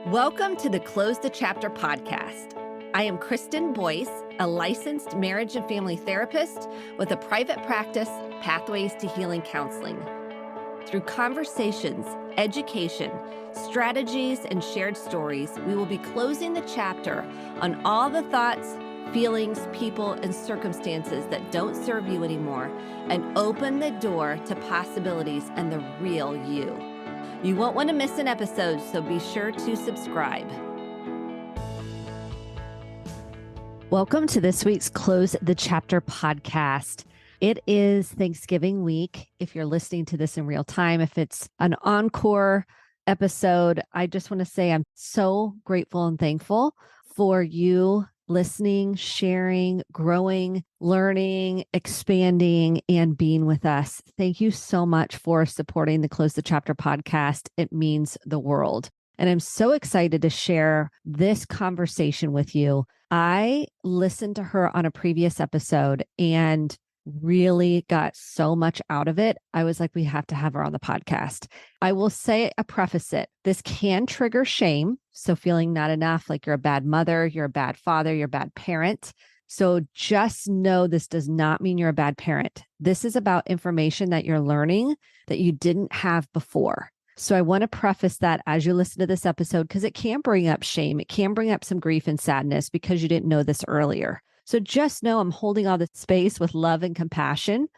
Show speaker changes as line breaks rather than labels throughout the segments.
Welcome to the Close the Chapter podcast. I am Kristen Boyce, a licensed marriage and family therapist with a private practice, Pathways to Healing Counseling. Through conversations, education, strategies, and shared stories, we will be closing the chapter on all the thoughts, feelings, people, and circumstances that don't serve you anymore and open the door to possibilities and the real you. You won't want to miss an episode, so be sure to subscribe. Welcome to this week's Close the Chapter podcast. It is Thanksgiving week. If you're listening to this in real time, if it's an encore episode, I just want to say I'm so grateful and thankful for you listening, sharing, growing, learning, expanding, and being with us. Thank you so much for supporting the Close the Chapter podcast. It means the world. And I'm so excited to share this conversation with you. I listened to her on a previous episode and really got so much out of it. I was like, we have to have her on the podcast. I will say, preface it. This can trigger shame. So feeling not enough, like you're a bad mother, you're a bad father, you're a bad parent. So just know this does not mean you're a bad parent. This is about information that you're learning that you didn't have before. So I want to preface that as you listen to this episode, because it can bring up shame. It can bring up some grief and sadness because you didn't know this earlier. So just know I'm holding all this space with love and compassion,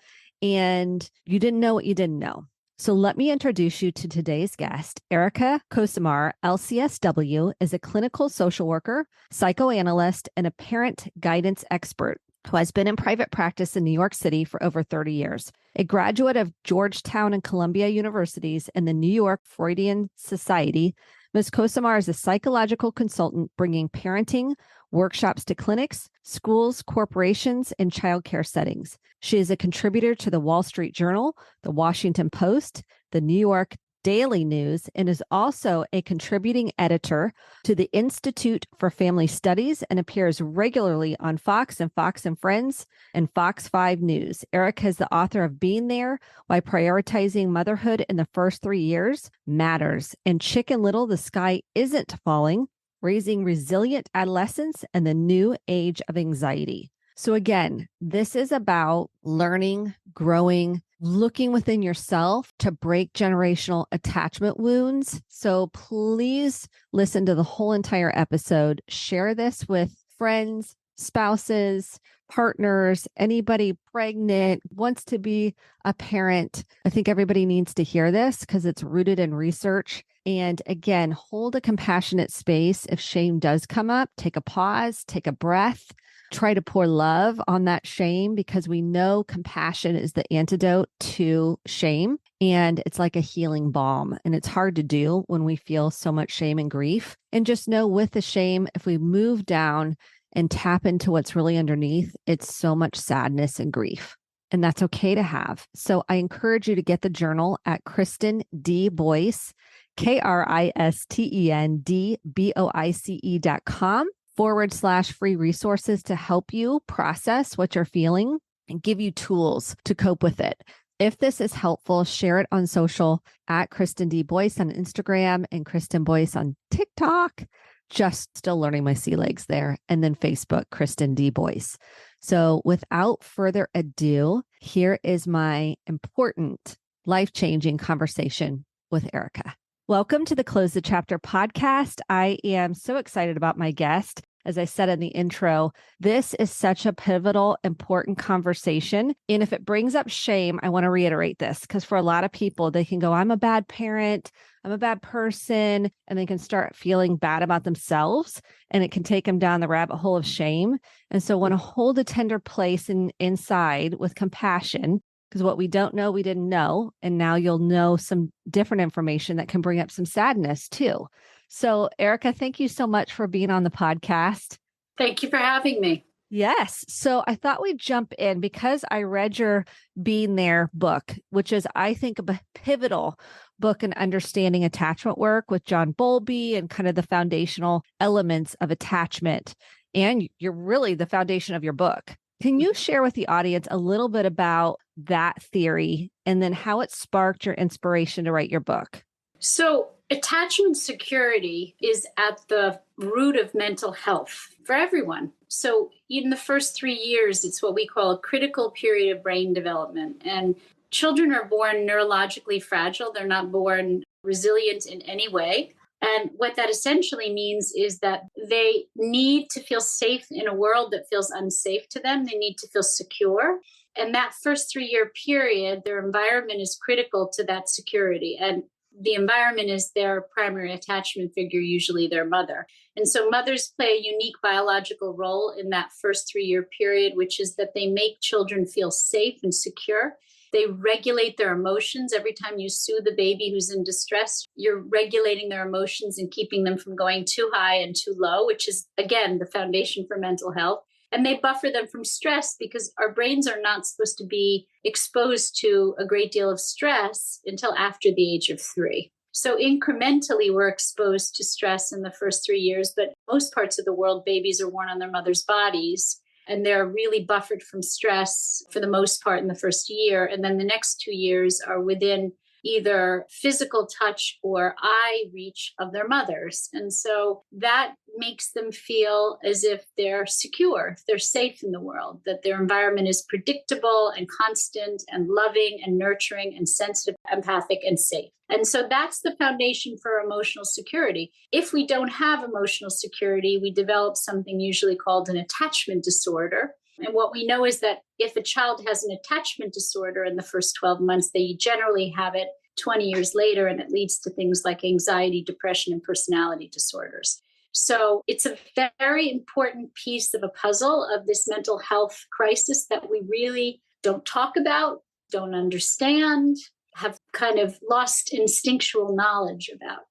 and you didn't know what you didn't know. So let me introduce you to today's guest. Erica Komisar, LCSW, is a clinical social worker, psychoanalyst, and a parent guidance expert who has been in private practice in New York City for over 30 years. A graduate of Georgetown and Columbia Universities and the New York Freudian Society, Ms. Komisar is a psychological consultant bringing parenting workshops to clinics, schools, corporations, and childcare settings. She is a contributor to the Wall Street Journal, the Washington Post, the New York Daily News, and is also a contributing editor to the Institute for Family Studies and appears regularly on Fox and Fox and Friends and Fox 5 News. Erica is the author of Being There, Why Prioritizing Motherhood in the First 3 Years Matters, and Chicken Little, The Sky Isn't Falling, Raising Resilient Adolescents and the New Age of Anxiety. So again, this is about learning, growing, looking within yourself to break generational attachment wounds. So please listen to the whole entire episode. Share this with friends, spouses, partners, anybody pregnant, wants to be a parent. I think everybody needs to hear this because it's rooted in research. And again, hold a compassionate space. If shame does come up, take a pause, take a breath. Try to pour love on that shame because we know compassion is the antidote to shame. And it's like a healing balm. And it's hard to do when we feel so much shame and grief. And just know with the shame, if we move down and tap into what's really underneath, it's so much sadness and grief. And that's okay to have. So I encourage you to get the journal at Kristen D. Boyce, KristenDBoice.com/free resources to help you process what you're feeling and give you tools to cope with it. If this is helpful, share it on social at Kristen D. Boyce on Instagram and Kristen Boyce on TikTok. Just still learning my sea legs there. And then Facebook, Kristen D. Boyce. So without further ado, here is my important, life-changing conversation with Erica. Welcome to the Close the Chapter podcast. I am so excited about my guest. As I said in the intro, this is such a pivotal, important conversation. And if it brings up shame, I want to reiterate this because for a lot of people, they can go, I'm a bad parent, I'm a bad person, and they can start feeling bad about themselves. And it can take them down the rabbit hole of shame. And so I want to hold a tender place inside with compassion. Because what we don't know, we didn't know. And now you'll know some different information that can bring up some sadness too. So Erica, thank you so much for being on the podcast.
Thank you for having me.
Yes. So I thought we'd jump in because I read your Being There book, which is, I think, a pivotal book in understanding attachment work with John Bowlby and kind of the foundational elements of attachment. And you're really the foundation of your book. Can you share with the audience a little bit about that theory and then how it sparked your inspiration to write your book?
So Attachment security is at the root of mental health for everyone. So in the first 3 years, it's what we call a critical period of brain development. And children are born neurologically fragile. They're not born resilient in any way. And what that essentially means is that they need to feel safe in a world that feels unsafe to them. They need to feel secure. And that first 3 year period, their environment is critical to that security. And the environment is their primary attachment figure, usually their mother. And so mothers play a unique biological role in that first 3 year period, which is that they make children feel safe and secure. They regulate their emotions. Every time you soothe the baby who's in distress, you're regulating their emotions and keeping them from going too high and too low, which is, again, the foundation for mental health. And they buffer them from stress because our brains are not supposed to be exposed to a great deal of stress until after the age of 3. So incrementally, we're exposed to stress in the first 3 years, but most parts of the world, babies are born on their mother's bodies, and they're really buffered from stress for the most part in the first year. And then the next 2 years are within either physical touch or eye reach of their mothers. And so that makes them feel as if they're secure, if they're safe in the world, that their environment is predictable and constant and loving and nurturing and sensitive, empathic and safe. And so that's the foundation for emotional security. If we don't have emotional security, we develop something usually called an attachment disorder. And what we know is that if a child has an attachment disorder in the first 12 months, they generally have it 20 years later, and it leads to things like anxiety, depression, and personality disorders. So it's a very important piece of a puzzle of this mental health crisis that we really don't talk about, don't understand, have kind of lost instinctual knowledge about.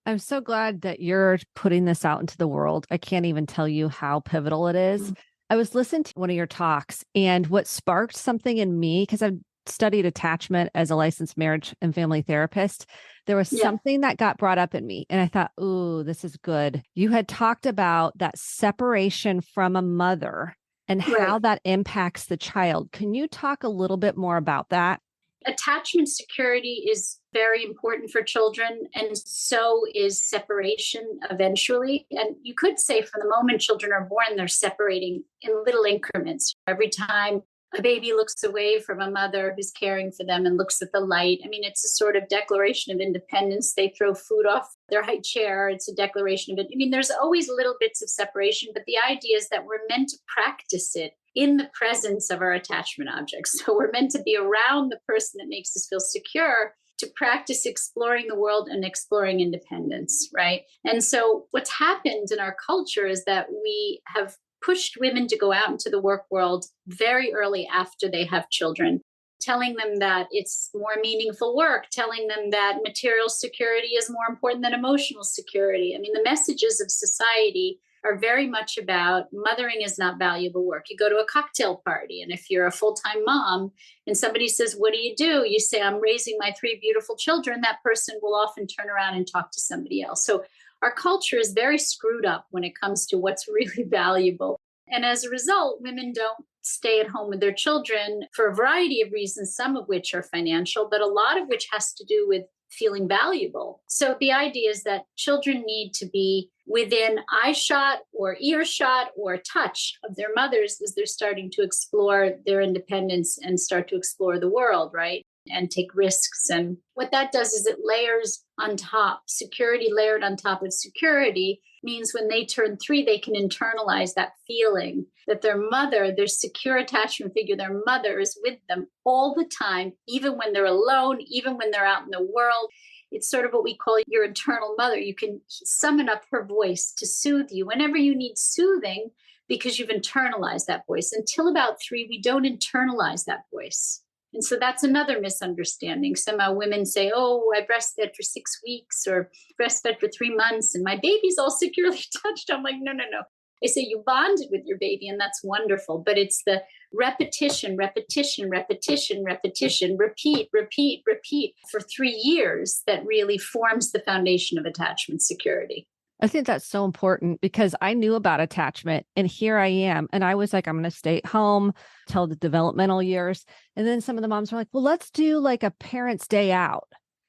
I'm so glad that you're putting this out into the world. I can't even tell you how pivotal it is. I was listening to one of your talks, and what sparked something in me, because I've studied attachment as a licensed marriage and family therapist, there was something that got brought up in me. And I thought, ooh, this is good. You had talked about that separation from a mother and how that impacts the child. Can you talk a little bit more about that?
Attachment security is very important for children, and so is separation eventually. And you could say from the moment children are born, they're separating in little increments. Every time a baby looks away from a mother who's caring for them and looks at the light, I mean, it's a sort of declaration of independence. They throw food off their high chair. It's a declaration of it. I mean, there's always little bits of separation, but the idea is that we're meant to practice it in the presence of our attachment objects. So we're meant to be around the person that makes us feel secure, to practice exploring the world and exploring independence, right? And so what's happened in our culture is that we have pushed women to go out into the work world very early after they have children, telling them that it's more meaningful work, telling them that material security is more important than emotional security. I mean, the messages of society are very much about mothering is not valuable work. You go to a cocktail party, and if you're a full-time mom and somebody says, what do? You say, I'm raising my 3 beautiful children. That person will often turn around and talk to somebody else. So our culture is very screwed up when it comes to what's really valuable. And as a result, women don't stay at home with their children for a variety of reasons, some of which are financial, but a lot of which has to do with feeling valuable. So the idea is that children need to be within eye shot or earshot or touch of their mothers as they're starting to explore their independence and start to explore the world, right? And take risks. And what that does is it layers on top. Security layered on top of security means when they turn 3, they can internalize that feeling that their mother, their secure attachment figure, their mother is with them all the time, even when they're alone, even when they're out in the world. It's sort of what we call your internal mother. You can summon up her voice to soothe you whenever you need soothing because you've internalized that voice. Until about 3, we don't internalize that voice. And so that's another misunderstanding. Somehow women say, oh, I breastfed for 6 weeks or breastfed for 3 months and my baby's all securely touched. I'm like, no. I say you bonded with your baby and that's wonderful. But it's the repetition, repeat for 3 years that really forms the foundation of attachment security.
I think that's so important because I knew about attachment and here I am. And I was like, I'm going to stay at home till the developmental years. And then some of the moms were like, well, let's do like a parent's day out.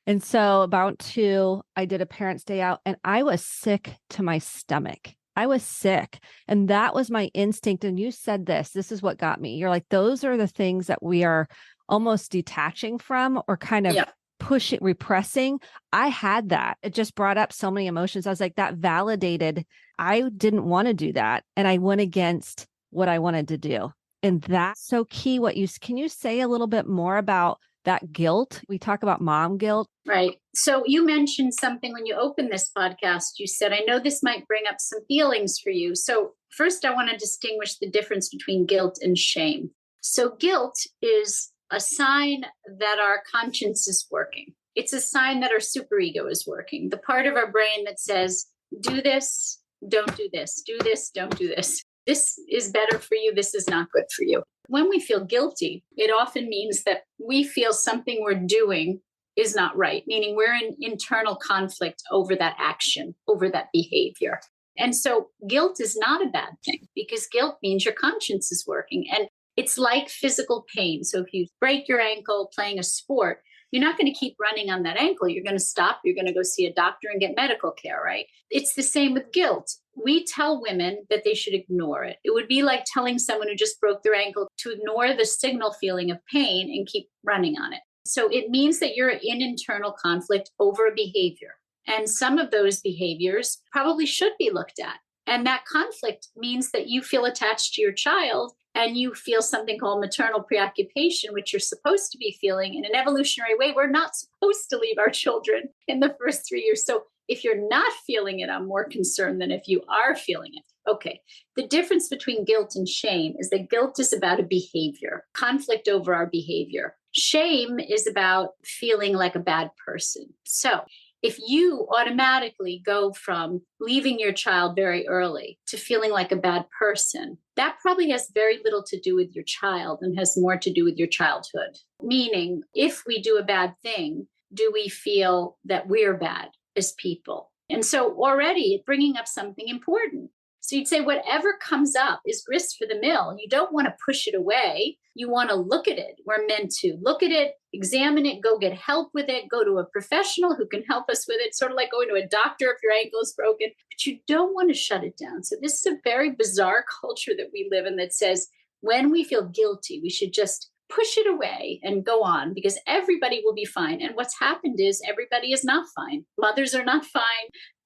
And so about 2, I did a parents' day out and I was sick to my stomach. I was sick. And that was my instinct. And you said this is what got me. You're like, those are the things that we are almost detaching from or kind of pushing, repressing. I had that. It just brought up so many emotions. I was like, that validated. I didn't want to do that. And I went against what I wanted to do. And that's so key. Can you say a little bit more about that guilt? We talk about mom guilt.
Right. So you mentioned something when you opened this podcast. You said, I know this might bring up some feelings for you. So first, I want to distinguish the difference between guilt and shame. So guilt is a sign that our conscience is working. It's a sign that our superego is working. The part of our brain that says, do this, don't do this, do this, don't do this. This is better for you. This is not good for you. When we feel guilty, it often means that we feel something we're doing is not right, meaning we're in internal conflict over that action, over that behavior. And so guilt is not a bad thing because guilt means your conscience is working. And it's like physical pain. So if you break your ankle playing a sport, you're not going to keep running on that ankle. You're going to stop. You're going to go see a doctor and get medical care, right? It's the same with guilt. We tell women that they should ignore it. It would be like telling someone who just broke their ankle to ignore the signal feeling of pain and keep running on it. So it means that you're in internal conflict over a behavior. And some of those behaviors probably should be looked at. And that conflict means that you feel attached to your child and you feel something called maternal preoccupation, which you're supposed to be feeling in an evolutionary way. We're not supposed to leave our children in the first 3 years. So if you're not feeling it, I'm more concerned than if you are feeling it. Okay. The difference between guilt and shame is that guilt is about a behavior, conflict over our behavior. Shame is about feeling like a bad person. So if you automatically go from leaving your child very early to feeling like a bad person, that probably has very little to do with your child and has more to do with your childhood. Meaning, if we do a bad thing, do we feel that we're bad as people? And so already it's bringing up something important. So you'd say whatever comes up is grist for the mill. You don't want to push it away. You want to look at it. We're meant to look at it, examine it, go get help with it, go to a professional who can help us with it, sort of like going to a doctor if your ankle is broken. But you don't want to shut it down. So this is a very bizarre culture that we live in that says when we feel guilty, we should just push it away and go on because everybody will be fine. And what's happened is everybody is not fine. Mothers are not fine.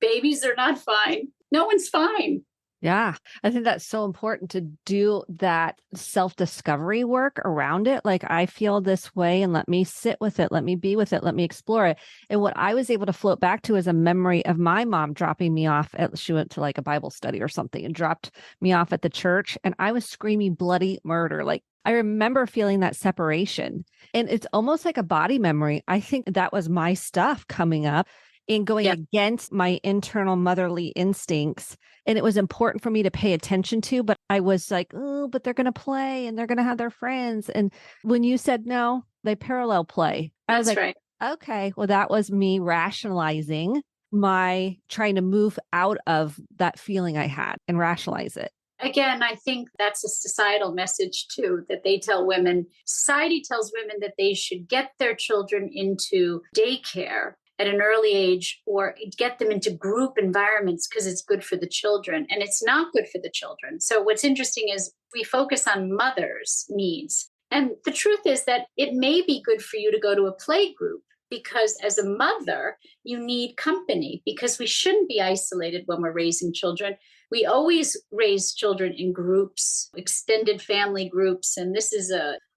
Babies are not fine. No one's fine.
Yeah, I think that's so important to do that self-discovery work around it. Like, I feel this way and let me sit with it. Let me be with it. Let me explore it. And what I was able to float back to is a memory of my mom dropping me off she went to like a Bible study or something and dropped me off at the church. And I was screaming bloody murder. Like, I remember feeling that separation and it's almost like a body memory. I think that was my stuff coming up and going against my internal motherly instincts. And it was important for me to pay attention to, but I was like, oh, but they're going to play and they're going to have their friends. And when you said no, they parallel play. I was like,
right.
Okay, well, that was me rationalizing my trying to move out of that feeling I had and rationalize it.
Again, I think that's a societal message too, that they tell women. Society tells women that they should get their children into daycare at an early age or get them into group environments because it's good for the children. And it's not good for the children. So what's interesting is we focus on mothers' needs. And the truth is that it may be good for you to go to a play group because as a mother, you need company because we shouldn't be isolated when we're raising children. We always raise children in groups, extended family groups. And this is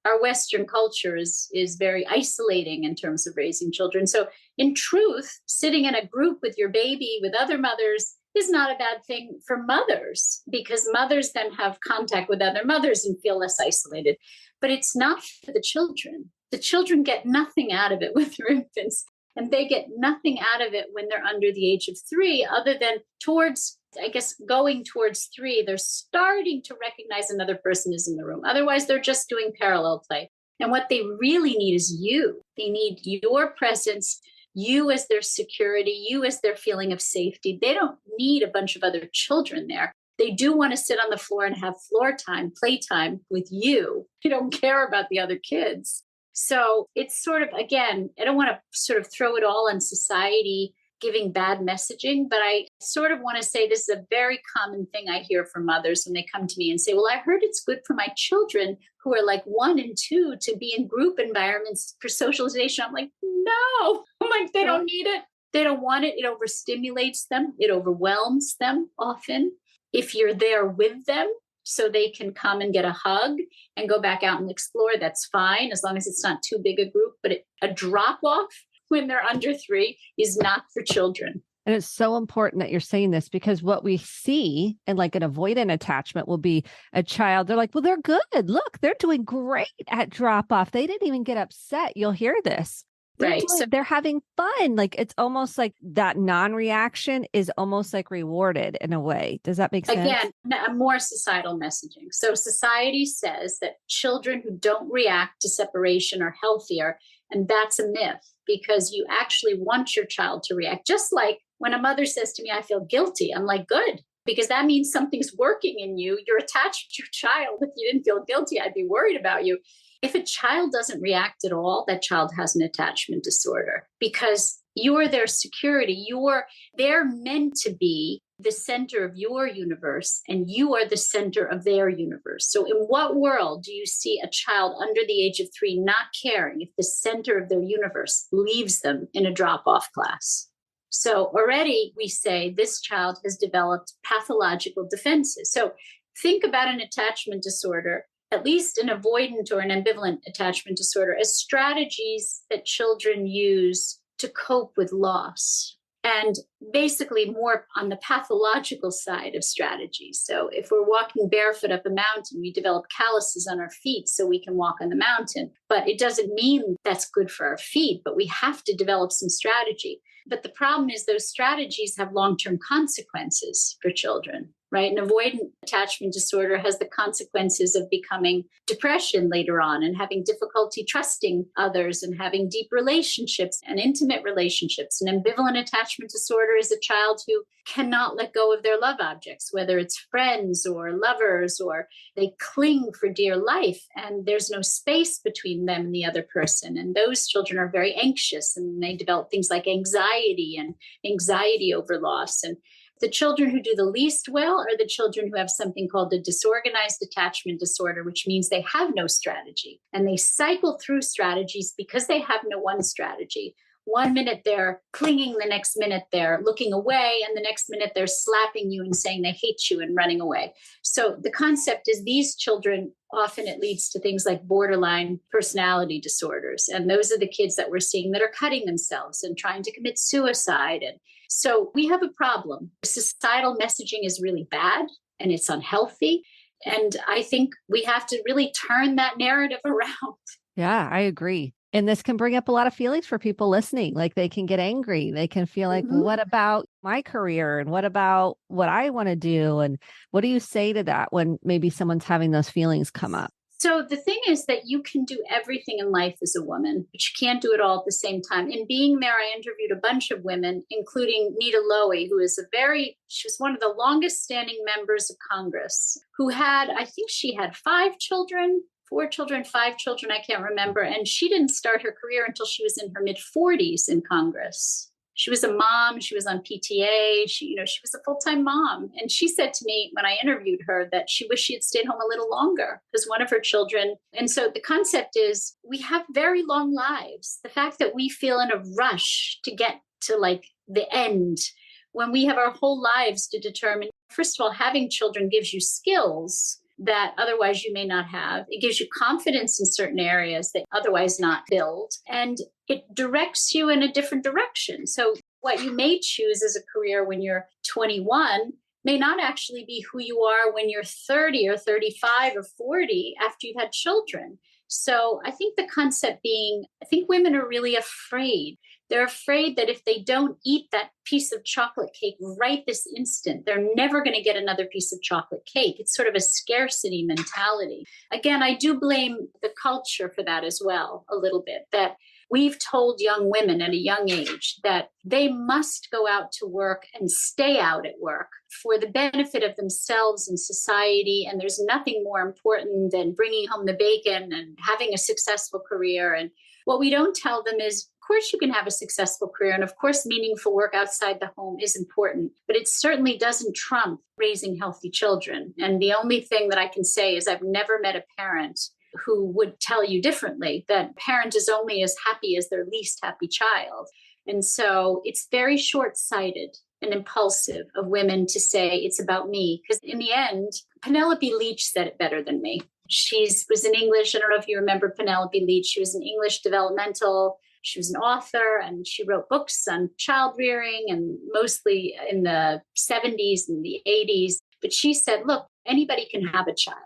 our Western culture is very isolating in terms of raising children. So in truth, sitting in a group with your baby, with other mothers, is not a bad thing for mothers because mothers then have contact with other mothers and feel less isolated. But it's not for the children. The children get nothing out of it with their infants, and they get nothing out of it when they're under the age of 3, other than going towards 3, they're starting to recognize another person is in the room. Otherwise, they're just doing parallel play. And what they really need is you. They need your presence, you as their security, you as their feeling of safety. They don't need a bunch of other children there. They do want to sit on the floor and have floor time, playtime with you. They don't care about the other kids. So it's sort of, again, I don't want to sort of throw it all on society giving bad messaging, but I sort of want to say this is a very common thing I hear from mothers when they come to me and say, well, I heard it's good for my children who are like 1 and 2 to be in group environments for socialization. I'm like, no, I'm like, they don't need it. They don't want it. It overstimulates them. It overwhelms them often. If you're there with them, so they can come and get a hug and go back out and explore, that's fine, as long as it's not too big a group. But a drop off when they're under 3 is not for children.
And it's so important that you're saying this, because what we see in like an avoidant attachment will be a child. They're like, well, they're good. Look, they're doing great at drop off. They didn't even get upset. You'll hear this. Right. So they're having fun. Like it's almost like that non-reaction is almost like rewarded in a way. Does that make sense?
Again, more societal messaging. So society says that children who don't react to separation are healthier. And that's a myth, because you actually want your child to react. Just like when a mother says to me, I feel guilty, I'm like, good, because that means something's working in you. You're attached to your child. If you didn't feel guilty, I'd be worried about you. If a child doesn't react at all, that child has an attachment disorder, because you're their security. They're meant to be the center of your universe, and you are the center of their universe. So in what world do you see a child under the age of 3 not caring if the center of their universe leaves them in a drop-off class? So already we say this child has developed pathological defenses. So think about an attachment disorder, at least an avoidant or an ambivalent attachment disorder, as strategies that children use to cope with loss. And basically more on the pathological side of strategies. So if we're walking barefoot up a mountain, we develop calluses on our feet so we can walk on the mountain. But it doesn't mean that's good for our feet, but we have to develop some strategy. But the problem is those strategies have long-term consequences for children, right? An avoidant attachment disorder has the consequences of becoming depression later on and having difficulty trusting others and having deep relationships and intimate relationships. An ambivalent attachment disorder is a child who cannot let go of their love objects, whether it's friends or lovers, or they cling for dear life and there's no space between them and the other person. And those children are very anxious and they develop things like anxiety and anxiety over loss. And the children who do the least well are the children who have something called a disorganized attachment disorder, which means they have no strategy and they cycle through strategies because they have no one strategy. 1 minute they're clinging, the next minute they're looking away, and the next minute they're slapping you and saying they hate you and running away. So the concept is these children, often it leads to things like borderline personality disorders. And those are the kids that we're seeing that are cutting themselves and trying to commit suicide. And so we have a problem. Societal messaging is really bad and it's unhealthy. And I think we have to really turn that narrative around.
Yeah, I agree. And this can bring up a lot of feelings for people listening. Like they can get angry. They can feel like, what about my career? And what about what I want to do? And what do you say to that when maybe someone's having those feelings come up?
So the thing is that you can do everything in life as a woman, but you can't do it all at the same time. In being there, I interviewed a bunch of women, including Nita Lowey, who is she was one of the longest standing members of Congress, who had, I think she had 5 children, 4 children, 5 children, I can't remember. And she didn't start her career until she was in her mid-40s in Congress. She was a mom. She was on PTA. She was a full-time mom. And she said to me when I interviewed her that she wished she had stayed home a little longer because one of her children. And so the concept is we have very long lives. The fact that we feel in a rush to get to like the end when we have our whole lives to determine, first of all, having children gives you skills that otherwise you may not have. It gives you confidence in certain areas that otherwise not build. And it directs you in a different direction. So what you may choose as a career when you're 21 may not actually be who you are when you're 30 or 35 or 40 after you've had children. So I think the concept being, I think women are really afraid. They're afraid that if they don't eat that piece of chocolate cake right this instant, they're never going to get another piece of chocolate cake. It's sort of a scarcity mentality. Again, I do blame the culture for that as well, a little bit, that We've told young women at a young age that they must go out to work and stay out at work for the benefit of themselves and society. And there's nothing more important than bringing home the bacon and having a successful career. And what we don't tell them is, of course, you can have a successful career. And of course, meaningful work outside the home is important, but it certainly doesn't trump raising healthy children. And the only thing that I can say is I've never met a parent who would tell you differently, that a parent is only as happy as their least happy child. And so it's very short-sighted and impulsive of women to say it's about me. Because in the end, Penelope Leach said it better than me. She was in English. I don't know if you remember Penelope Leach. She was an English developmental. She was an author, and she wrote books on child rearing, and mostly in the 70s and the 80s. But she said, look, anybody can have a child.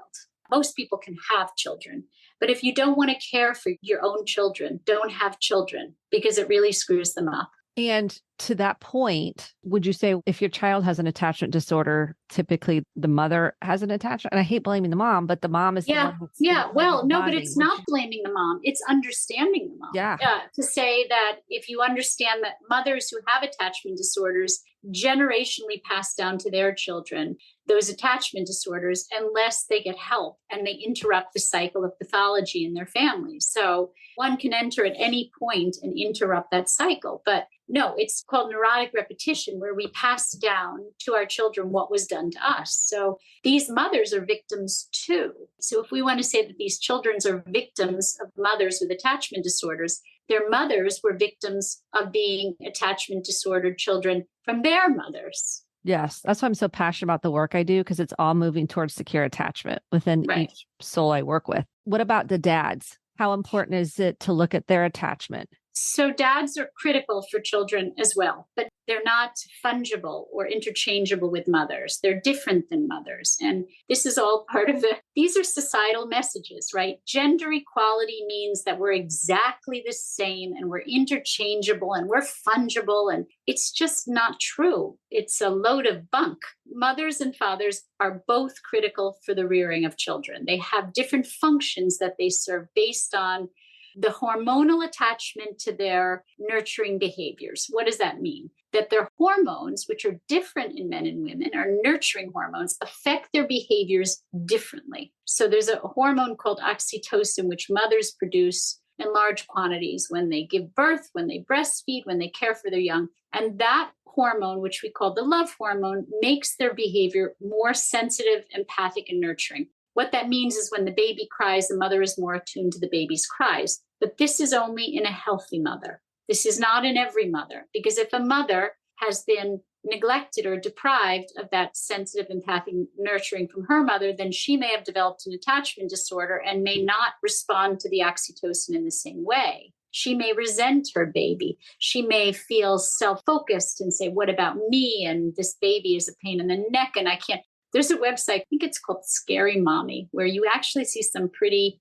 Most people can have children. But if you don't want to care for your own children, don't have children, because it really screws them up.
And to that point, would you say if your child has an attachment disorder, typically the mother has an attachment? And I hate blaming the mom, but the mom is the one that's
Well, no, but it's not blaming the mom. It's understanding the mom.
Yeah.
To say that if you understand that mothers who have attachment disorders generationally pass down to their children those attachment disorders unless they get help and they interrupt the cycle of pathology in their families. So one can enter at any point and interrupt that cycle. But no, it's called neurotic repetition, where we pass down to our children what was done to us. So these mothers are victims too. So if we want to say that these children are victims of mothers with attachment disorders, their mothers were victims of being attachment disordered children from their mothers.
Yes, that's why I'm so passionate about the work I do, because it's all moving towards secure attachment within each soul I work with. What about the dads? How important is it to look at their attachment?
So dads are critical for children as well, but they're not fungible or interchangeable with mothers. They're different than mothers. And this is all part of these are societal messages, right? Gender equality means that we're exactly the same and we're interchangeable and we're fungible. And it's just not true. It's a load of bunk. Mothers and fathers are both critical for the rearing of children. They have different functions that they serve based on the hormonal attachment to their nurturing behaviors. What does that mean? That their hormones, which are different in men and women, are nurturing hormones, affect their behaviors differently. So there's a hormone called oxytocin, which mothers produce in large quantities when they give birth, when they breastfeed, when they care for their young. And that hormone, which we call the love hormone, makes their behavior more sensitive, empathic, and nurturing. What that means is when the baby cries, the mother is more attuned to the baby's cries. But this is only in a healthy mother. This is not in every mother, because if a mother has been neglected or deprived of that sensitive, empathic nurturing from her mother, then she may have developed an attachment disorder and may not respond to the oxytocin in the same way. She may resent her baby. She may feel self-focused and say, what about me? And this baby is a pain in the neck and I can't. There's a website, I think it's called Scary Mommy, where you actually see some pretty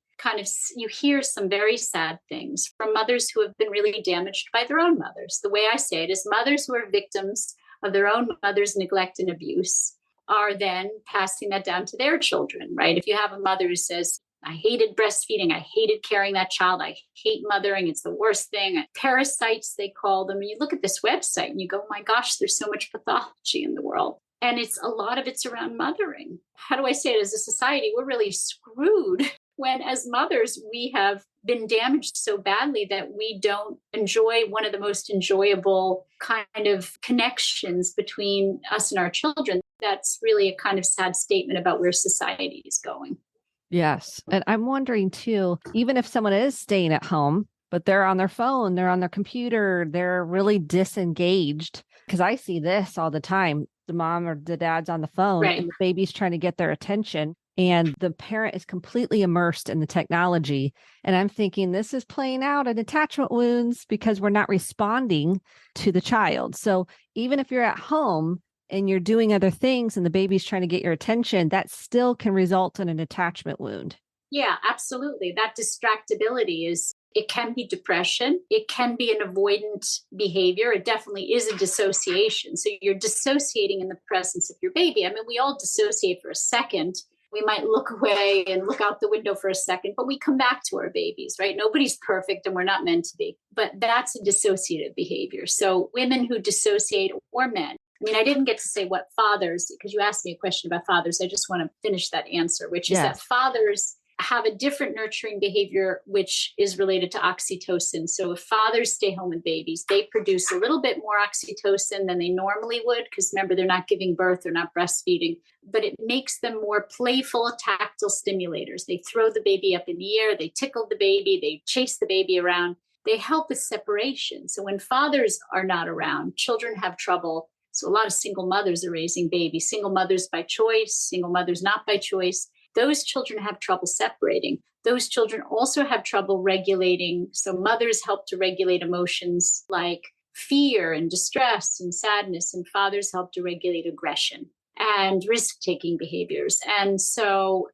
you hear some very sad things from mothers who have been really damaged by their own mothers. The way I say it is mothers who are victims of their own mother's neglect and abuse are then passing that down to their children, right? If you have a mother who says, I hated breastfeeding, I hated carrying that child, I hate mothering, it's the worst thing. Parasites, they call them. And you look at this website and you go, oh my gosh, there's so much pathology in the world. And a lot of it's around mothering. How do I say it? As a society, we're really screwed when as mothers, we have been damaged so badly that we don't enjoy one of the most enjoyable kind of connections between us and our children. That's really a kind of sad statement about where society is going.
Yes. And I'm wondering too, even if someone is staying at home, but they're on their phone, they're on their computer, they're really disengaged, because I see this all the time. The mom or the dad's on the phone and the baby's trying to get their attention. And the parent is completely immersed in the technology. And I'm thinking this is playing out in attachment wounds because we're not responding to the child. So even if you're at home and you're doing other things and the baby's trying to get your attention, that still can result in an attachment wound.
Yeah, absolutely. That distractibility it can be depression. It can be an avoidant behavior. It definitely is a dissociation. So you're dissociating in the presence of your baby. I mean, we all dissociate for a second. We might look away and look out the window for a second, but we come back to our babies, right? Nobody's perfect and we're not meant to be, but that's a dissociative behavior. So women who dissociate, or men, I mean, I didn't get to say what fathers, because you asked me a question about fathers. I just want to finish that answer, which is that fathers have a different nurturing behavior, which is related to oxytocin. So if fathers stay home with babies, they produce a little bit more oxytocin than they normally would, because remember, they're not giving birth, they're not breastfeeding, but it makes them more playful tactile stimulators. They throw the baby up in the air, they tickle the baby, they chase the baby around. They help with separation. So when fathers are not around, children have trouble. So a lot of single mothers are raising babies, single mothers by choice, single mothers not by choice. Those children have trouble separating. Those children also have trouble regulating. So mothers help to regulate emotions like fear and distress and sadness, and fathers help to regulate aggression and risk-taking behaviors. And so,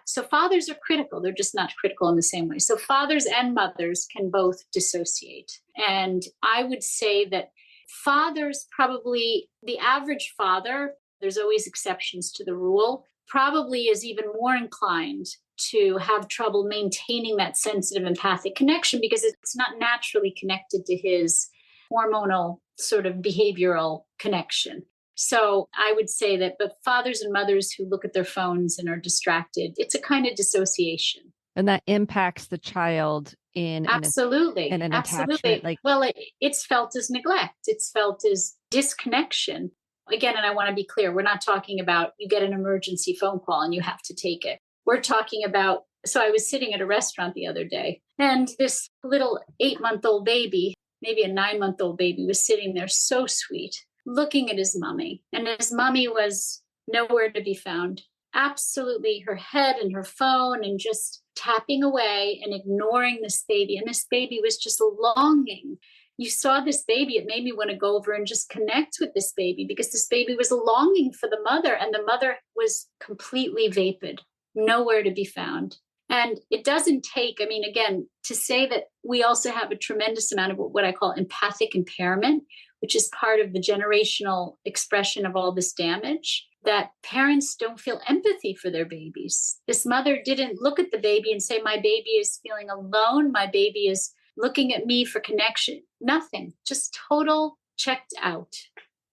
so fathers are critical. They're just not critical in the same way. So fathers and mothers can both dissociate. And I would say that fathers, probably the average father, there's always exceptions to the rule, probably is even more inclined to have trouble maintaining that sensitive empathic connection, because it's not naturally connected to his hormonal sort of behavioral connection. So I would say that, but fathers and mothers who look at their phones and are distracted, it's a kind of dissociation.
And that impacts the child in
absolutely
an
absolutely
attachment. Like,
well, it's felt as neglect, it's felt as disconnection. Again, and I want to be clear, we're not talking about you get an emergency phone call and you have to take it. We're talking about, so I was sitting at a restaurant the other day, and this little 8-month-old baby, maybe a 9-month-old baby, was sitting there so sweet, looking at his mommy. And his mommy was nowhere to be found. Absolutely, her head and her phone, and just tapping away and ignoring this baby. And this baby was just longing. You saw this baby, it made me want to go over and just connect with this baby, because this baby was longing for the mother, and the mother was completely vapid, nowhere to be found. And it doesn't take, I mean, again, to say that we also have a tremendous amount of what I call empathic impairment, which is part of the generational expression of all this damage, that parents don't feel empathy for their babies. This mother didn't look at the baby and say, my baby is feeling alone, my baby is looking at me for connection. Nothing, just total checked out.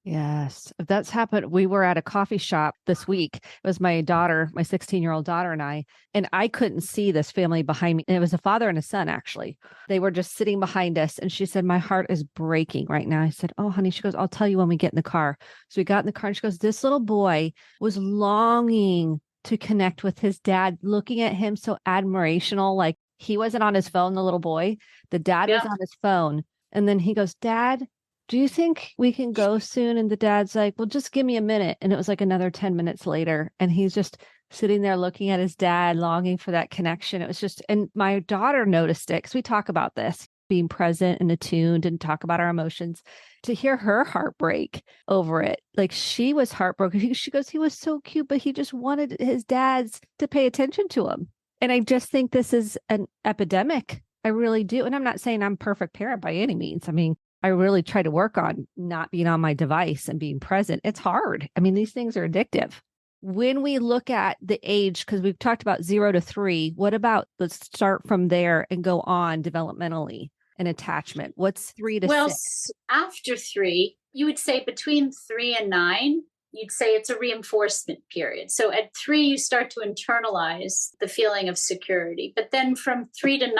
Yes, if that's happened. We were at a coffee shop this week. It was my daughter, my 16-year-old daughter and I couldn't see this family behind me. And it was a father and a son, actually. They were just sitting behind us. And she said, my heart is breaking right now. I said, oh, honey, she goes, I'll tell you when we get in the car. So we got in the car and she goes, this little boy was longing to connect with his dad, looking at him so admirational, like he wasn't on his phone, the little boy. The dad was on his phone. And then he goes, Dad, do you think we can go soon? And the dad's like, well, just give me a minute. And it was like another 10 minutes later. And he's just sitting there looking at his dad, longing for that connection. It was just, and my daughter noticed it, because we talk about this, being present and attuned and talk about our emotions. To hear her heartbreak over it, like she was heartbroken. She goes, he was so cute, but he just wanted his dads to pay attention to him. And I just think this is an epidemic. I really do. And I'm not saying I'm a perfect parent by any means. I mean, I really try to work on not being on my device and being present. It's hard. I mean, these things are addictive. When we look at the age, because we've talked about 0 to 3, what about, let's start from there and go on developmentally and attachment. What's 3 to 6?
Well, after 3, you would say between 3 and 9, you'd say it's a reinforcement period. So at 3, you start to internalize the feeling of security. But then from 3 to 9,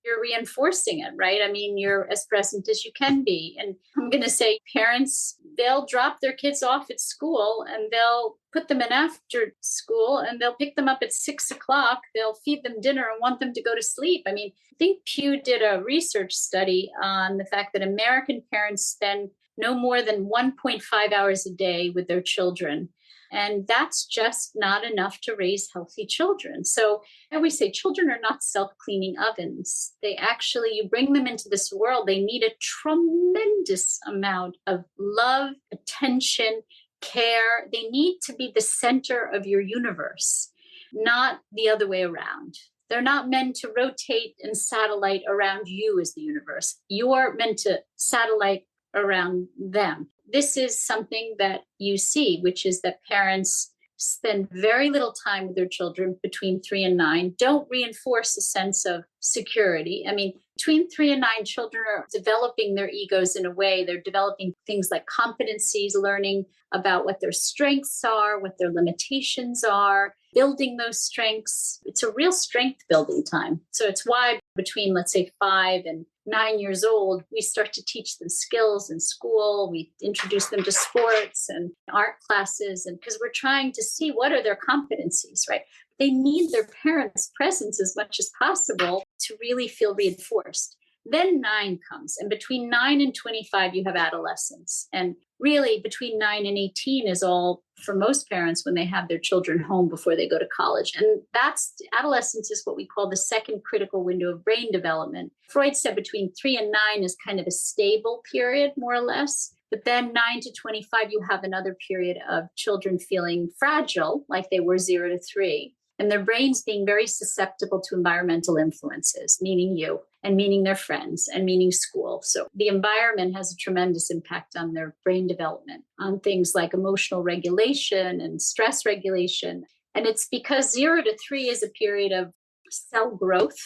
you're reinforcing it, right? I mean, you're as present as you can be. And I'm going to say parents, they'll drop their kids off at school and they'll put them in after school and they'll pick them up at 6 o'clock. They'll feed them dinner and want them to go to sleep. I mean, I think Pew did a research study on the fact that American parents spend no more than 1.5 hours a day with their children. And that's just not enough to raise healthy children. So I always say children are not self-cleaning ovens. They actually, you bring them into this world, they need a tremendous amount of love, attention, care. They need to be the center of your universe, not the other way around. They're not meant to rotate and satellite around you as the universe. You're meant to satellite around them. This is something that you see, which is that parents spend very little time with their children between 3 and 9, don't reinforce a sense of security. I mean, between 3 and 9, children are developing their egos in a way. They're developing things like competencies, learning about what their strengths are, what their limitations are, building those strengths. It's a real strength building time. So it's why between, let's say, 5 and 9 years old, we start to teach them skills in school. We introduce them to sports and art classes, and because we're trying to see what are their competencies, right? They need their parents' presence as much as possible to really feel reinforced. Then 9 comes, and between 9 and 25, you have adolescence. And really, between 9 and 18 is all for most parents when they have their children home before they go to college. And that's adolescence is what we call the second critical window of brain development. Freud said between 3 and 9 is kind of a stable period, more or less. But then 9 to 25, you have another period of children feeling fragile, like they were 0 to 3. And their brains being very susceptible to environmental influences, meaning you, and meaning their friends, and meaning school. So the environment has a tremendous impact on their brain development, on things like emotional regulation and stress regulation. And it's because 0 to 3 is a period of cell growth.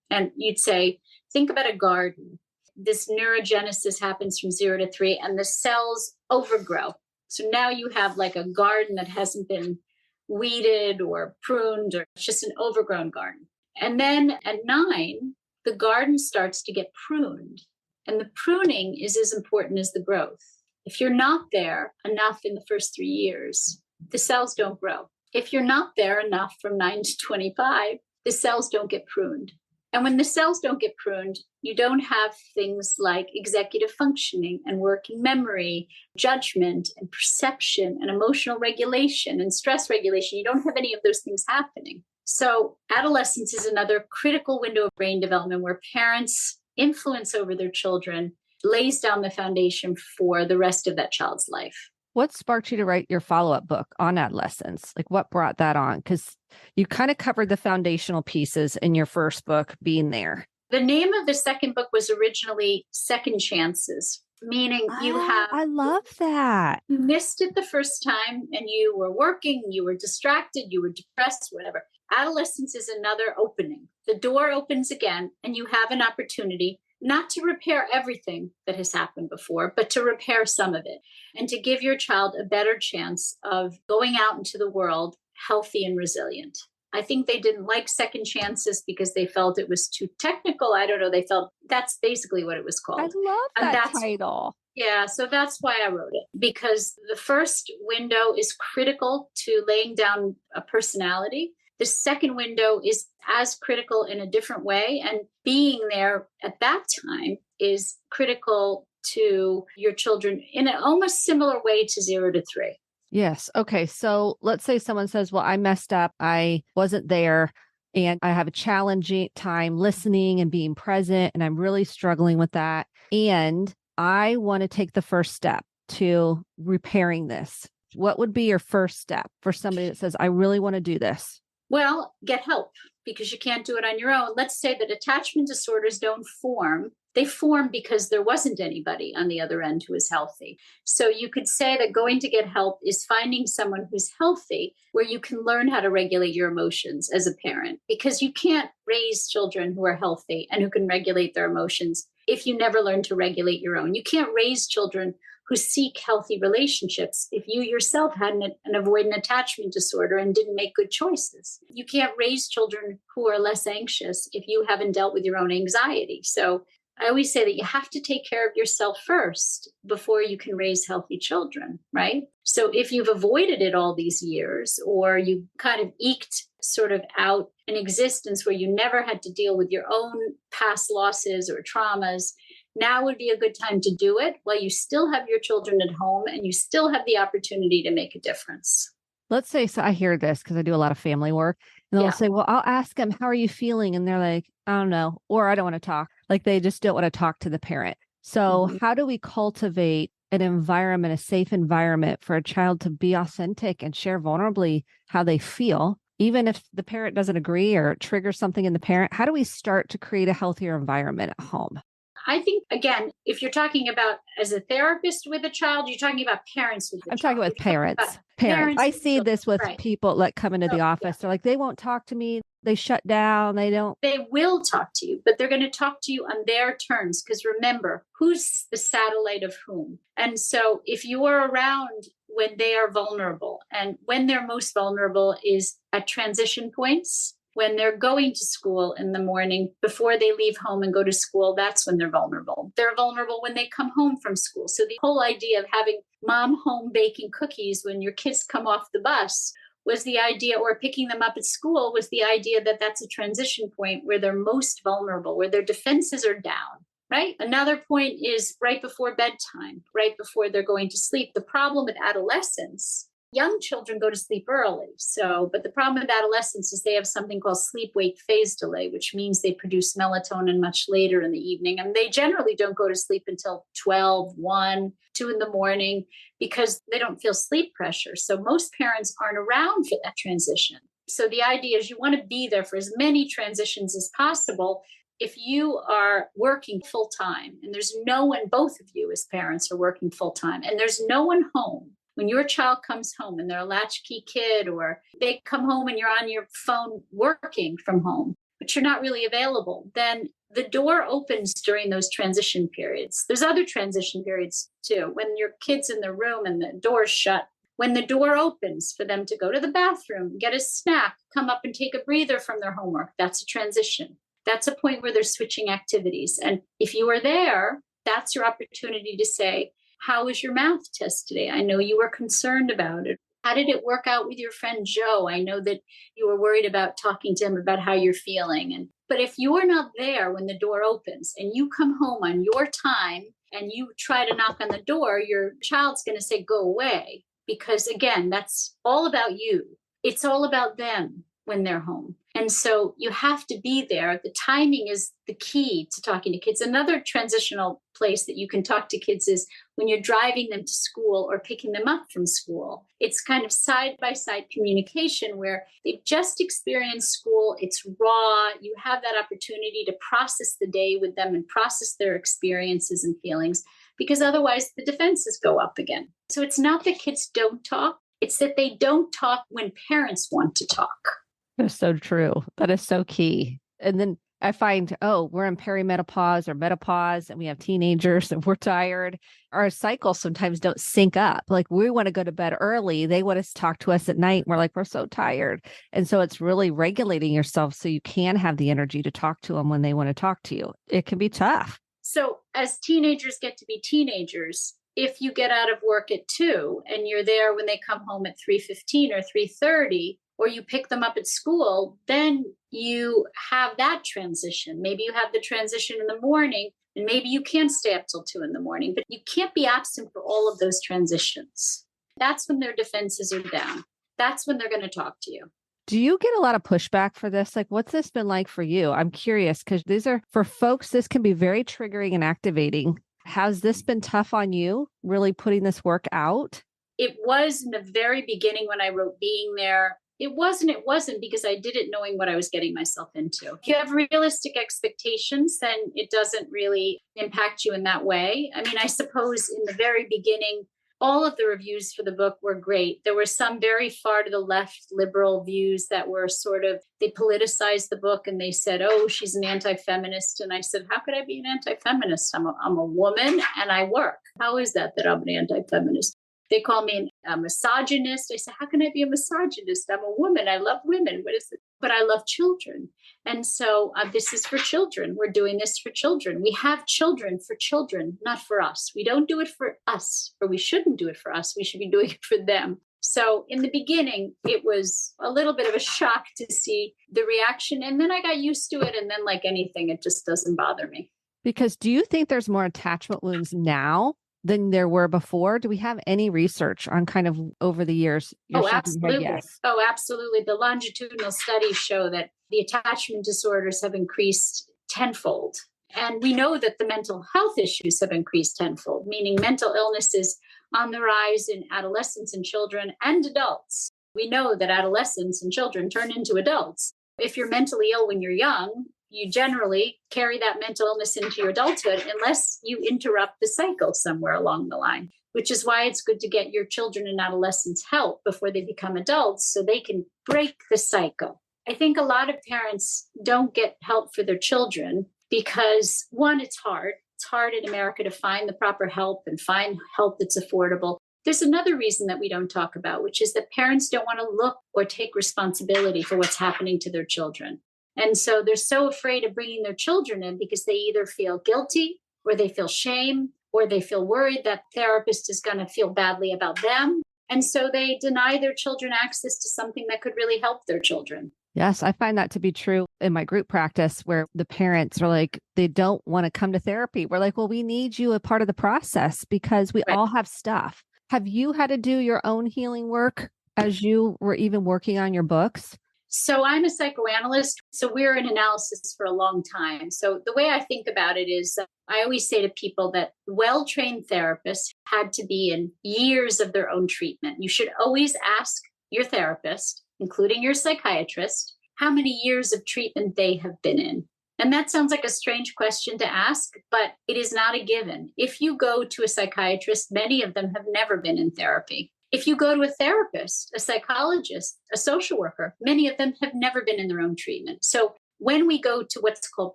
And you'd say, think about a garden. This neurogenesis happens from 0 to 3, and the cells overgrow. So now you have like a garden that hasn't been weeded or pruned, or it's just an overgrown garden. And then at 9, the garden starts to get pruned. And the pruning is as important as the growth. If you're not there enough in the first 3 years, the cells don't grow. If you're not there enough from 9 to 25, the cells don't get pruned. And when the cells don't get pruned, you don't have things like executive functioning and working memory, judgment and perception and emotional regulation and stress regulation. You don't have any of those things happening. So adolescence is another critical window of brain development where parents' influence over their children lays down the foundation for the rest of that child's life.
What sparked you to write your follow-up book on adolescence? Like what brought that on? Because you kind of covered the foundational pieces in your first book being there.
The name of the second book was originally Second Chances, meaning
I love that.
You missed it the first time and you were working, you were distracted, you were depressed, whatever. Adolescence is another opening. The door opens again and you have an opportunity not to repair everything that has happened before, but to repair some of it and to give your child a better chance of going out into the world healthy and resilient. I think they didn't like Second Chances because they felt it was too technical. I don't know. They felt that's basically what it was called.
I love that title.
Yeah, so that's why I wrote it, because the first window is critical to laying down a personality. The second window is as critical in a different way. And being there at that time is critical to your children in an almost similar way to 0 to 3.
Yes. Okay. So let's say someone says, well, I messed up. I wasn't there and I have a challenging time listening and being present. And I'm really struggling with that. And I want to take the first step to repairing this. What would be your first step for somebody that says, I really want to do this?
Well, get help because you can't do it on your own. Let's say that attachment disorders don't form. They form because there wasn't anybody on the other end who was healthy. So you could say that going to get help is finding someone who's healthy where you can learn how to regulate your emotions as a parent, because you can't raise children who are healthy and who can regulate their emotions if you never learn to regulate your own. You can't raise children who seek healthy relationships if you yourself had an avoidant attachment disorder and didn't make good choices. You can't raise children who are less anxious if you haven't dealt with your own anxiety. So I always say that you have to take care of yourself first before you can raise healthy children, right? So if you've avoided it all these years, or you kind of eked sort of out an existence where you never had to deal with your own past losses or traumas, now would be a good time to do it while you still have your children at home and you still have the opportunity to make a difference.
Let's say, so I hear this because I do a lot of family work, and they'll say, well, I'll ask them, how are you feeling? And they're like, I don't know, or I don't want to talk. Like they just don't want to talk to the parent. So how do we cultivate an environment, a safe environment for a child to be authentic and share vulnerably how they feel, even if the parent doesn't agree or triggers something in the parent? How do we start to create a healthier environment at home?
I think, again, if you're talking about as a therapist with a child, you're talking about parents with a
I'm
child.
talking with parents.
About
Parents. I
with
see
children.
this with
Right.
people that come into the
So,
office. They're like, they won't talk to me. They shut down. They don't.
They will talk to you, but they're going to talk to you on their terms. Because remember, who's the satellite of whom? And so if you are around when they are vulnerable, and when they're most vulnerable is at transition points, when they're going to school in the morning, before they leave home and go to school, that's when they're vulnerable. They're vulnerable when they come home from school. So the whole idea of having mom home baking cookies when your kids come off the bus was the idea, or picking them up at school was the idea that that's a transition point where they're most vulnerable, where their defenses are down, right? Another point is right before bedtime, right before they're going to sleep. The problem with adolescence, young children go to sleep early. But the problem with adolescents is they have something called sleep-wake phase delay, which means they produce melatonin much later in the evening. And they generally don't go to sleep until 12, 1, 2 in the morning because they don't feel sleep pressure. So most parents aren't around for that transition. So the idea is you want to be there for as many transitions as possible. If you are working full time and there's no one, both of you as parents are working full time, and there's no one home, when your child comes home and they're a latchkey kid, or they come home and you're on your phone working from home, but you're not really available, then the door opens during those transition periods. There's other transition periods too. When your kid's in the room and the door's shut, when the door opens for them to go to the bathroom, get a snack, come up and take a breather from their homework, that's a transition. That's a point where they're switching activities. And if you are there, that's your opportunity to say, how was your math test today? I know you were concerned about it. How did it work out with your friend Joe? I know that you were worried about talking to him about how you're feeling. But if you are not there when the door opens and you come home on your time and you try to knock on the door, your child's going to say, go away. Because again, that's all about you. It's all about them when they're home. And so you have to be there. The timing is the key to talking to kids. Another transitional place that you can talk to kids is when you're driving them to school or picking them up from school. It's kind of side-by-side communication where they've just experienced school. It's raw. You have that opportunity to process the day with them and process their experiences and feelings, because otherwise the defenses go up again. So it's not that kids don't talk. It's that they don't talk when parents want to talk.
That's so true. That is so key. And then I find, we're in perimenopause or menopause and we have teenagers and we're tired. Our cycles sometimes don't sync up. Like we want to go to bed early. They want to talk to us at night. We're like, we're so tired. And so it's really regulating yourself so you can have the energy to talk to them when they want to talk to you. It can be tough.
So as teenagers get to be teenagers, if you get out of work at 2 and you're there when they come home at 3:15 or 3:30, or you pick them up at school, then you have that transition. Maybe you have the transition in the morning, and maybe you can stay up till 2 in the morning, but you can't be absent for all of those transitions. That's when their defenses are down. That's when they're going to talk to you.
Do you get a lot of pushback for this? Like, what's this been like for you? I'm curious because these are, for folks, this can be very triggering and activating. Has this been tough on you, really putting this work out?
It was in the very beginning when I wrote Being There. It wasn't because I did it knowing what I was getting myself into. If you have realistic expectations, then it doesn't really impact you in that way. I mean, I suppose in the very beginning, all of the reviews for the book were great. There were some very far to the left liberal views that were sort of, they politicized the book and they said, oh, she's an anti-feminist. And I said, how could I be an anti-feminist? I'm a woman and I work. How is that I'm an anti-feminist? They call me a misogynist. I said, how can I be a misogynist? I'm a woman. I love women. What is it? But I love children. And so this is for children. We're doing this for children. We have children for children, not for us. We don't do it for us, or we shouldn't do it for us. We should be doing it for them. So in the beginning, it was a little bit of a shock to see the reaction. And then I got used to it. And then like anything, it just doesn't bother me.
Because do you think there's more attachment wounds now than there were before? Do we have any research on kind of over the years?
Absolutely.
Yes.
Oh, absolutely. The longitudinal studies show that the attachment disorders have increased tenfold. And we know that the mental health issues have increased tenfold, meaning mental illness is on the rise in adolescents and children and adults. We know that adolescents and children turn into adults. If you're mentally ill when you're young, you generally carry that mental illness into your adulthood unless you interrupt the cycle somewhere along the line, which is why it's good to get your children and adolescents help before they become adults so they can break the cycle. I think a lot of parents don't get help for their children because, one, it's hard. It's hard in America to find the proper help and find help that's affordable. There's another reason that we don't talk about, which is that parents don't want to look or take responsibility for what's happening to their children. And so they're so afraid of bringing their children in because they either feel guilty or they feel shame or they feel worried that therapist is going to feel badly about them. And so they deny their children access to something that could really help their children.
Yes, I find that to be true in my group practice where the parents are like, they don't want to come to therapy. We're like, well, we need you a part of the process because we all have stuff. Have you had to do your own healing work as you were even working on your books?
So I'm a psychoanalyst. So we're in analysis for a long time. So the way I think about it is I always say to people that well-trained therapists had to be in years of their own treatment. You should always ask your therapist, including your psychiatrist, how many years of treatment they have been in. And that sounds like a strange question to ask, but it is not a given. If you go to a psychiatrist, many of them have never been in therapy. If you go to a therapist, a psychologist, a social worker, many of them have never been in their own treatment. So when we go to what's called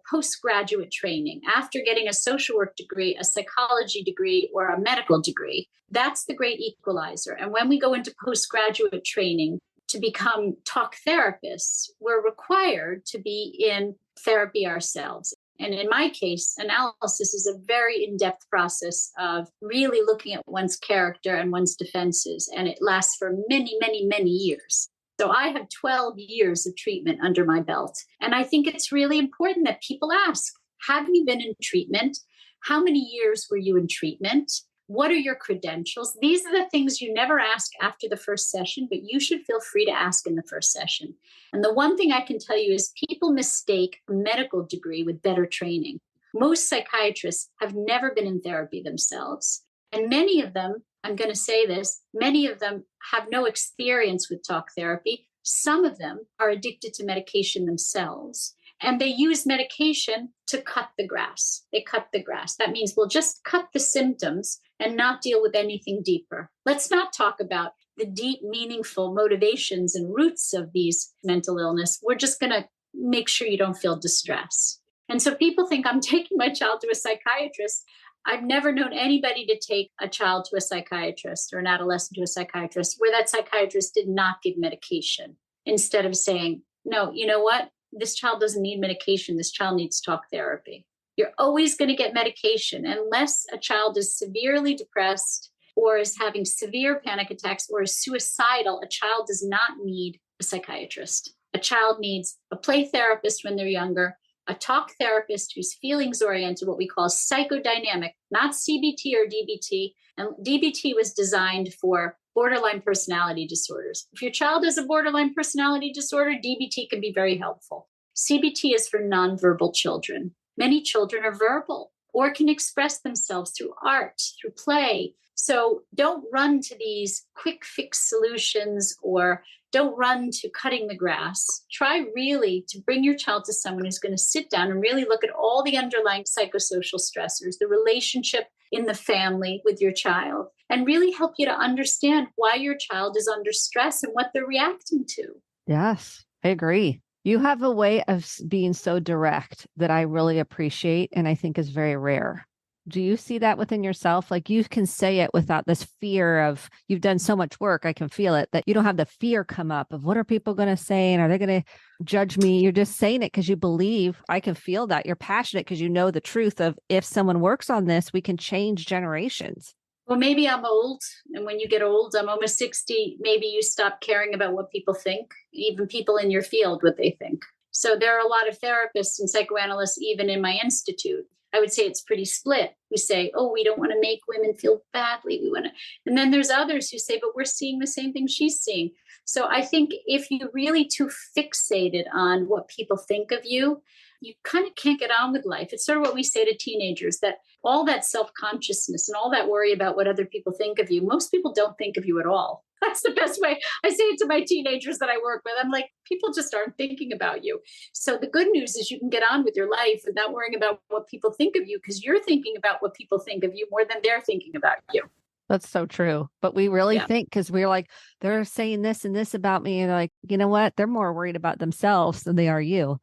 postgraduate training, after getting a social work degree, a psychology degree, or a medical degree, that's the great equalizer. And when we go into postgraduate training to become talk therapists, we're required to be in therapy ourselves. And in my case, analysis is a very in-depth process of really looking at one's character and one's defenses. And it lasts for many, many, many years. So I have 12 years of treatment under my belt. And I think it's really important that people ask, have you been in treatment? How many years were you in treatment? What are your credentials? These are the things you never ask after the first session, but you should feel free to ask in the first session. And the one thing I can tell you is people mistake a medical degree with better training. Most psychiatrists have never been in therapy themselves. And many of them, I'm going to say this, many of them have no experience with talk therapy. Some of them are addicted to medication themselves. And they use medication to cut the grass. They cut the grass. That means we'll just cut the symptoms and not deal with anything deeper. Let's not talk about the deep, meaningful motivations and roots of these mental illness. We're just going to make sure you don't feel distress. And so people think I'm taking my child to a psychiatrist. I've never known anybody to take a child to a psychiatrist or an adolescent to a psychiatrist where that psychiatrist did not give medication instead of saying, no, you know what? This child doesn't need medication. This child needs talk therapy. You're always going to get medication unless a child is severely depressed or is having severe panic attacks or is suicidal. A child does not need a psychiatrist. A child needs a play therapist when they're younger, a talk therapist who's feelings oriented, what we call psychodynamic, not CBT or DBT. And DBT was designed for borderline personality disorders. If your child has a borderline personality disorder, DBT can be very helpful. CBT is for nonverbal children. Many children are verbal or can express themselves through art, through play. So don't run to these quick fix solutions or don't run to cutting the grass. Try really to bring your child to someone who's going to sit down and really look at all the underlying psychosocial stressors, the relationship in the family with your child, and really help you to understand why your child is under stress and what they're reacting to.
Yes, I agree. You have a way of being so direct that I really appreciate and I think is very rare. Do you see that within yourself? Like you can say it without this fear of, you've done so much work, I can feel it, that you don't have the fear come up of what are people going to say and are they going to judge me? You're just saying it because you believe. I can feel that. You're passionate because you know the truth of if someone works on this, we can change generations.
Well, maybe I'm old. And when you get old, I'm almost 60. Maybe you stop caring about what people think, even people in your field, what they think. So there are a lot of therapists and psychoanalysts, even in my institute. I would say it's pretty split. We say, oh, we don't want to make women feel badly. We want to. And then there's others who say, but we're seeing the same thing she's seeing. So I think if you're really too fixated on what people think of you, you kind of can't get on with life. It's sort of what we say to teenagers, that all that self-consciousness and all that worry about what other people think of you, most people don't think of you at all. That's the best way. I say it to my teenagers that I work with. I'm like, people just aren't thinking about you. So the good news is you can get on with your life without worrying about what people think of you, because you're thinking about what people think of you more than they're thinking about you.
That's so true. But we really think, because we're like, they're saying this and this about me. And like, you know what? They're more worried about themselves than they are you.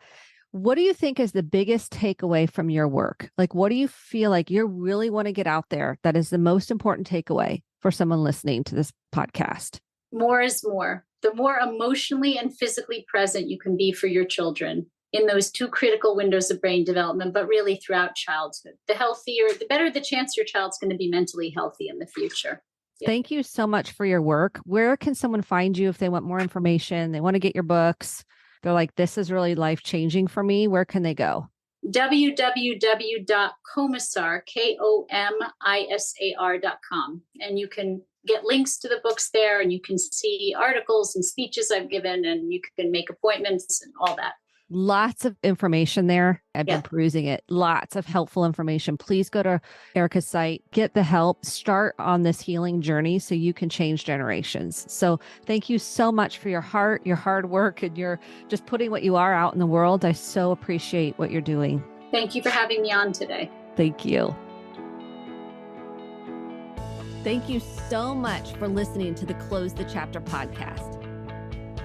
What do you think is the biggest takeaway from your work? Like, what do you feel like you really want to get out there that is the most important takeaway for someone listening to this podcast?
More is more. The more emotionally and physically present you can be for your children in those two critical windows of brain development, but really throughout childhood, the better the chance your child's going to be mentally healthy in the future. Yeah.
Thank you so much for your work. Where can someone find you if they want more information? They want to get your books. They're like, this is really life-changing for me. Where can they go?
www.komisar, KOMISAR.com. And you can get links to the books there, and you can see articles and speeches I've given, and you can make appointments and all that.
Lots of information there. I've been perusing it. Lots of helpful information. Please go to Erica's site, get the help, start on this healing journey so you can change generations. So thank you so much for your heart, your hard work, and your just putting what you are out in the world. I so appreciate what you're doing.
Thank you for having me on today.
Thank you. Thank you so much for listening to the Close the Chapter podcast.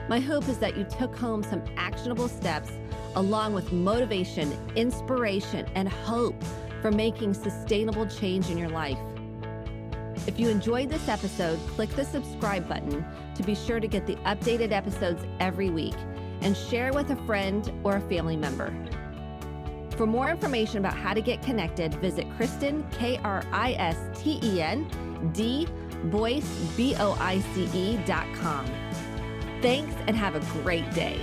My hope is that you took home some actionable steps along with motivation, inspiration, and hope for making sustainable change in your life. If you enjoyed this episode, click the subscribe button to be sure to get the updated episodes every week, and share with a friend or a family member. For more information about how to get connected, visit Kristen, Kristen, Boyce, BOICE.com. Thanks, and have a great day.